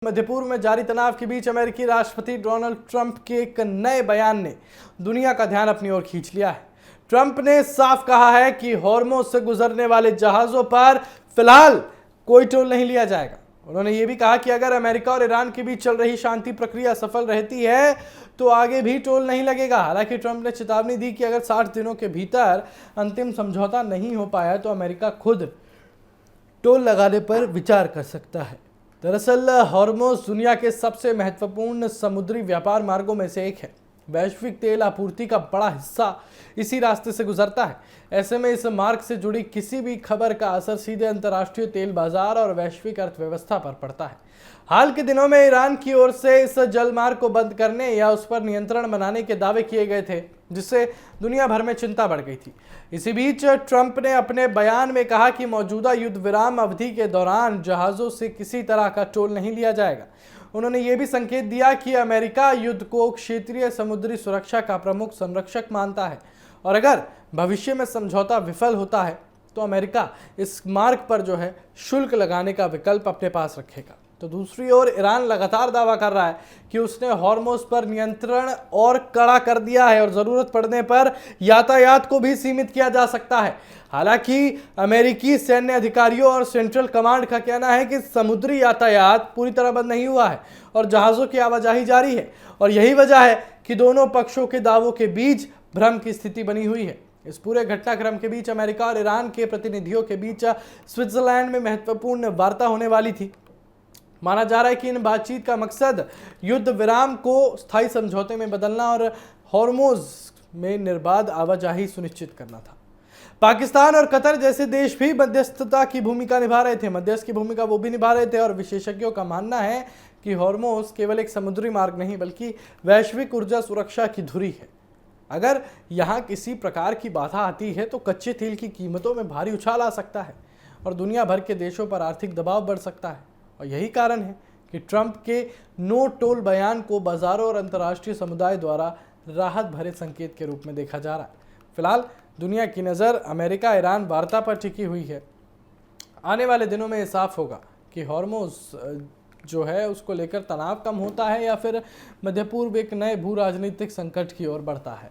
मध्य पूर्व में जारी तनाव के बीच अमेरिकी राष्ट्रपति डोनाल्ड ट्रंप के एक नए बयान ने दुनिया का ध्यान अपनी ओर खींच लिया है। ट्रंप ने साफ कहा है कि हॉर्मुज़ से गुजरने वाले जहाजों पर फिलहाल कोई टोल नहीं लिया जाएगा। उन्होंने ये भी कहा कि अगर अमेरिका और ईरान के बीच चल रही शांति प्रक्रिया सफल रहती है तो आगे भी टोल नहीं लगेगा। हालांकि ट्रंप ने चेतावनी दी कि अगर 60 दिनों के भीतर अंतिम समझौता नहीं हो पाया तो अमेरिका खुद टोल लगाने पर विचार कर सकता है। दरअसल हॉर्मुज़ दुनिया के सबसे महत्वपूर्ण समुद्री व्यापार मार्गों में से एक है। वैश्विक तेल आपूर्ति का बड़ा हिस्सा इसी रास्ते से गुजरता है। ऐसे में इस मार्ग से जुड़ी किसी भी खबर का असर सीधे अंतर्राष्ट्रीय तेल बाजार और वैश्विक अर्थव्यवस्था पर पड़ता है। हाल के दिनों में ईरान की ओर से इस जलमार्ग को बंद करने या उस पर नियंत्रण बनाने के दावे किए गए थे, जिससे दुनिया भर में चिंता बढ़ गई थी। इसी बीच ट्रंप ने अपने बयान में कहा कि मौजूदा युद्ध विराम अवधि के दौरान जहाज़ों से किसी तरह का टोल नहीं लिया जाएगा। उन्होंने ये भी संकेत दिया कि अमेरिका युद्ध को क्षेत्रीय समुद्री सुरक्षा का प्रमुख संरक्षक मानता है और अगर भविष्य में समझौता विफल होता है तो अमेरिका इस मार्ग पर शुल्क लगाने का विकल्प अपने पास रखेगा। तो दूसरी ओर ईरान लगातार दावा कर रहा है कि उसने हॉर्मुज़ पर नियंत्रण और कड़ा कर दिया है और ज़रूरत पड़ने पर यातायात को भी सीमित किया जा सकता है। हालांकि अमेरिकी सैन्य अधिकारियों और सेंट्रल कमांड का कहना है कि समुद्री यातायात पूरी तरह बंद नहीं हुआ है और जहाज़ों की आवाजाही जारी है और यही वजह है कि दोनों पक्षों के दावों के बीच भ्रम की स्थिति बनी हुई है। इस पूरे घटनाक्रम के बीच अमेरिका और ईरान के प्रतिनिधियों के बीच स्विट्जरलैंड में महत्वपूर्ण वार्ता होने वाली थी। माना जा रहा है कि इन बातचीत का मकसद युद्ध विराम को स्थायी समझौते में बदलना और हॉर्मुज़ में निर्बाध आवाजाही सुनिश्चित करना था। पाकिस्तान और कतर जैसे देश भी मध्यस्थता की भूमिका निभा रहे थे। मध्यस्थ की भूमिका वो भी निभा रहे थे और विशेषज्ञों का मानना है कि हॉर्मुज़ केवल एक समुद्री मार्ग नहीं बल्कि वैश्विक ऊर्जा सुरक्षा की धुरी है। अगर यहाँ किसी प्रकार की बाधा आती है तो कच्चे तेल की कीमतों में भारी उछाल आ सकता है और दुनिया भर के देशों पर आर्थिक दबाव बढ़ सकता है। और यही कारण है कि ट्रंप के नो टोल बयान को बाजारों और अंतर्राष्ट्रीय समुदाय द्वारा राहत भरे संकेत के रूप में देखा जा रहा है। फिलहाल दुनिया की नज़र अमेरिका ईरान वार्ता पर टिकी हुई है। आने वाले दिनों में ये साफ होगा कि हॉर्मुज़ उसको लेकर तनाव कम होता है या फिर मध्य पूर्व एक नए भू राजनीतिक संकट की ओर बढ़ता है।